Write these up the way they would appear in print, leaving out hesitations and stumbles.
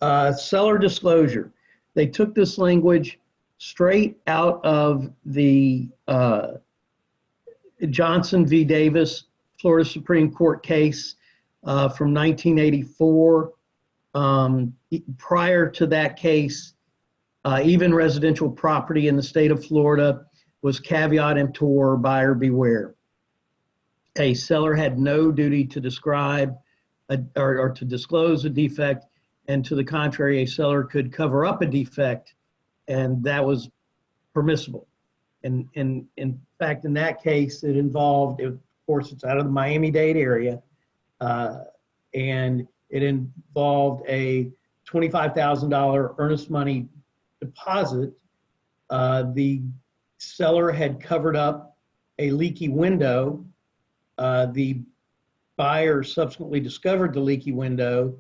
Seller disclosure. They took this language straight out of the Johnson v. Davis, Florida Supreme Court case from 1984. Prior to that case, even residential property in the state of Florida was caveat emptor, buyer beware. A seller had no duty to describe or to disclose a defect, and to the contrary, a seller could cover up a defect, and that was permissible. And in fact, in that case, it involved, of course, it's out of the Miami-Dade area, and it involved a $25,000 earnest money deposit. The seller had covered up a leaky window. The buyer subsequently discovered the leaky window,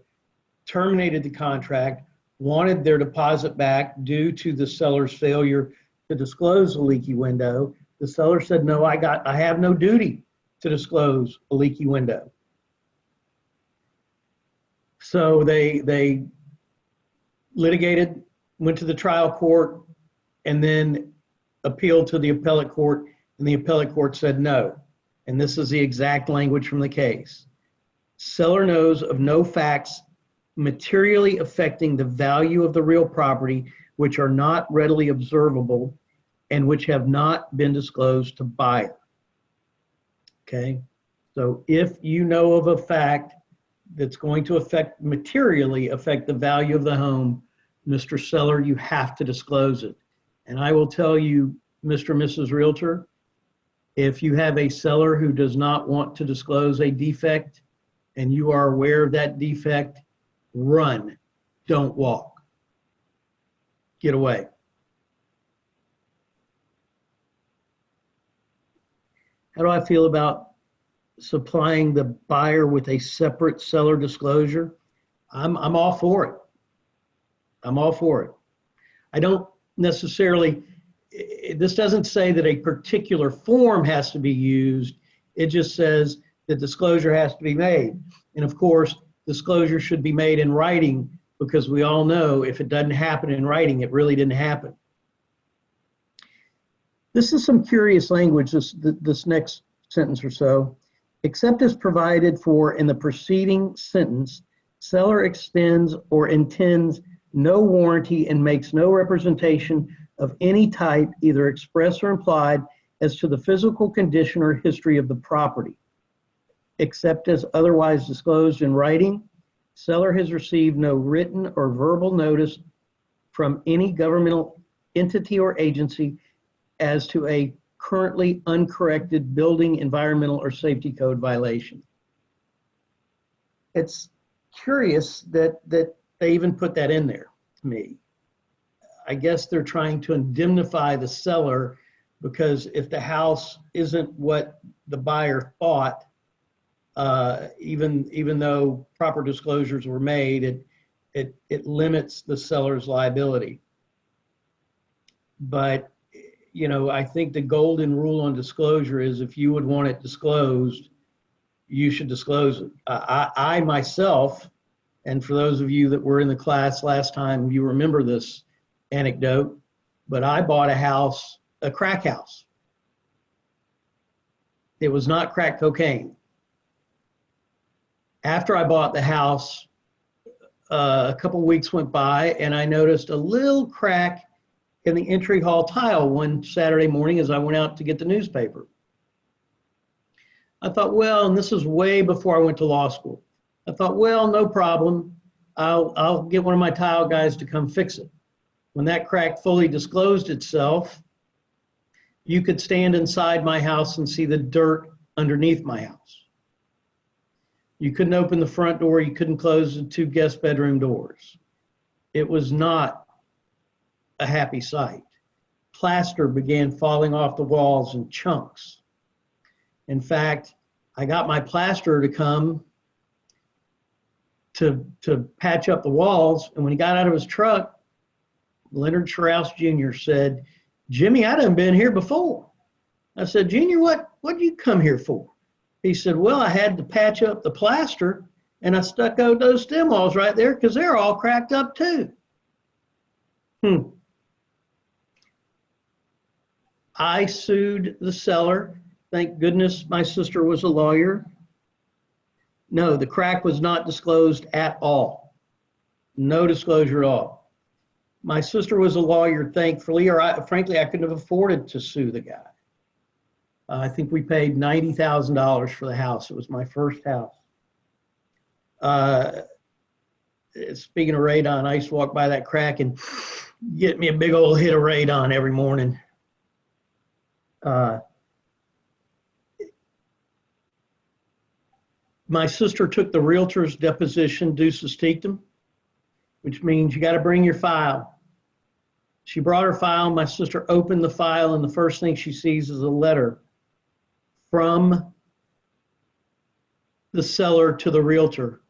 terminated the contract, wanted their deposit back due to the seller's failure to disclose a leaky window. The seller said, no, I have no duty to disclose a leaky window. So they litigated, went to the trial court, and then appealed to the appellate court, and the appellate court said no. And this is the exact language from the case. Seller knows of no facts materially affecting the value of the real property which are not readily observable and which have not been disclosed to buyer. Okay, so if you know of a fact that's going to materially affect the value of the home, Mr. Seller, you have to disclose it. And I will tell you, Mr. and Mrs. Realtor, if you have a seller who does not want to disclose a defect and you are aware of that defect, run, don't walk. Get away. How do I feel about supplying the buyer with a separate seller disclosure? I'm all for it. I'm all for it. I don't necessarily, this doesn't say that a particular form has to be used. It just says that disclosure has to be made. And of course, disclosure should be made in writing, because we all know if it doesn't happen in writing, it really didn't happen. This is some curious language, this next sentence or so. Except as provided for in the preceding sentence, seller extends or intends no warranty and makes no representation of any type, either express or implied, as to the physical condition or history of the property. Except as otherwise disclosed in writing, seller has received no written or verbal notice from any governmental entity or agency as to a currently uncorrected building, environmental, or safety code violation. It's curious that they even put that in there to me. I guess they're trying to indemnify the seller, because if the house isn't what the buyer thought, even though proper disclosures were made, it limits the seller's liability. But you know, I think the golden rule on disclosure is if you would want it disclosed, you should disclose it. I myself, and for those of you that were in the class last time, you remember this anecdote, but I bought a house, a crack house. It was not crack cocaine. After I bought the house, a couple weeks went by and I noticed a little crack in the entry hall tile one Saturday morning as I went out to get the newspaper. I thought, well, and this is way before I went to law school. I thought, well, no problem. I'll get one of my tile guys to come fix it. When that crack fully disclosed itself, you could stand inside my house and see the dirt underneath my house. You couldn't open the front door. You couldn't close the two guest bedroom doors. It was not a happy sight. Plaster began falling off the walls in chunks. In fact, I got my plasterer to come to patch up the walls, and when he got out of his truck, Leonard Strauss Jr. said, "Jimmy, I done been here before." I said, "Junior, what did you come here for?" He said, "Well, I had to patch up the plaster, And I stuccoed those stem walls right there because they're all cracked up too. I sued the seller. Thank goodness my sister was a lawyer. No, the crack was not disclosed at all. No disclosure at all. My sister was a lawyer, thankfully, or frankly, I couldn't have afforded to sue the guy. I think we paid $90,000 for the house. It was my first house. Speaking of radon, I used to walk by that crack and get me a big old hit of radon every morning. My sister took the realtor's deposition, duces tectum, which means you got to bring your file. She brought her file. My sister opened the file, and the first thing she sees is a letter from the seller to the realtor.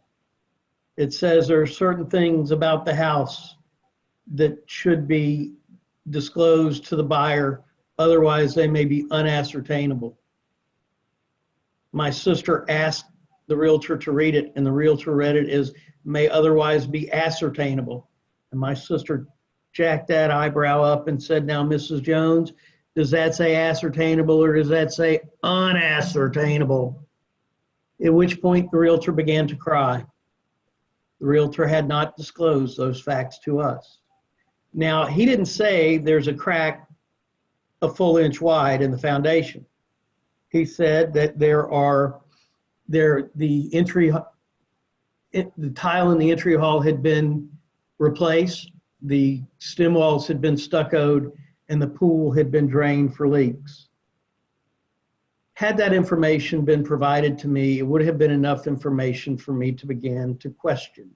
It says there are certain things about the house that should be disclosed to the buyer, otherwise they may be unascertainable. My sister asked the realtor to read it, and the realtor read it as may otherwise be ascertainable. And my sister jacked that eyebrow up and said, now, Mrs. Jones, does that say ascertainable or does that say unascertainable? At which point the realtor began to cry. The realtor had not disclosed those facts to us. Now, he didn't say there's a crack a full inch wide in the foundation. He said that the tile in the entry hall had been replaced, the stem walls had been stuccoed, and the pool had been drained for leaks. Had that information been provided to me, it would have been enough information for me to begin to question.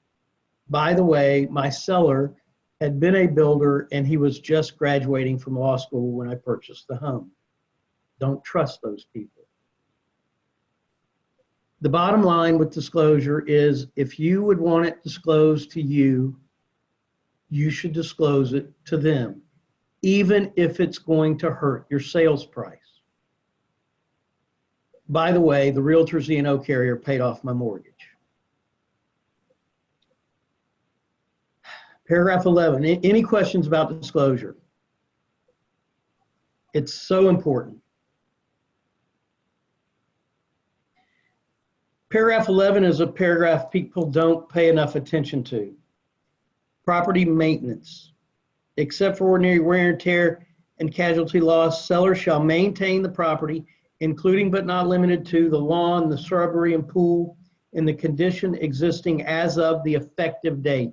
By the way, my seller had been a builder and he was just graduating from law school when I purchased the home. Don't trust those people. The bottom line with disclosure is if you would want it disclosed to you, you should disclose it to them, even if it's going to hurt your sales price. By the way, the realtor's E&O carrier paid off my mortgage. Paragraph 11, any questions about disclosure? It's so important. Paragraph 11 is a paragraph people don't pay enough attention to. Property maintenance. Except for ordinary wear and tear and casualty loss, seller shall maintain the property, including but not limited to the lawn, the shrubbery, and pool in the condition existing as of the effective date.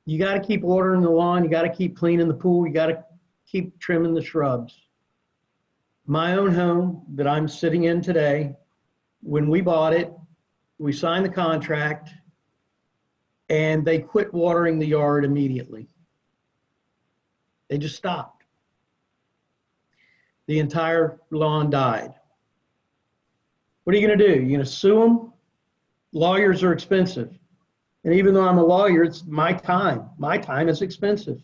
You got to keep watering the lawn, you got to keep cleaning the pool, you got to keep trimming the shrubs. My own home that I'm sitting in today, when we bought it, we signed the contract, and they quit watering the yard immediately. They just stopped. The entire lawn died. What are you going to do? You're going to sue them? Lawyers are expensive. And even though I'm a lawyer, it's my time. My time is expensive.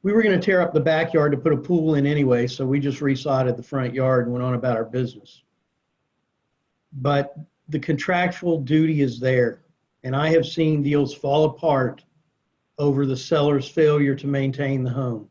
We were going to tear up the backyard to put a pool in anyway, so we just resodded the front yard and went on about our business. But the contractual duty is there, and I have seen deals fall apart over the seller's failure to maintain the home.